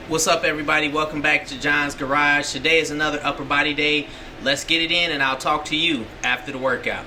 What's up, everybody? Welcome back to John's Garage. Today is another upper body day. Let's get it in, and I'll talk to you after the workout.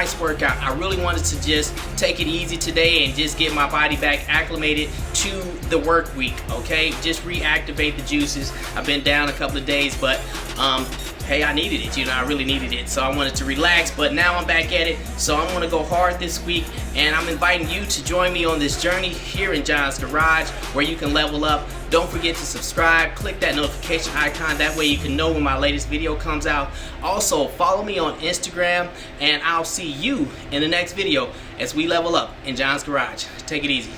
nice workout. I really wanted to just take it easy today and just get my body back acclimated to the work week, okay? Just reactivate the juices. I've been down a couple of days, but hey, I needed it, I really needed it. So I wanted to relax, but now I'm back at it. So I'm gonna go hard this week, and I'm inviting you to join me on this journey here in John's Garage, where you can level up. Don't forget to subscribe, click that notification icon, that way you can know when my latest video comes out. Also, follow me on Instagram, and I'll see you in the next video as we level up in John's Garage. Take it easy.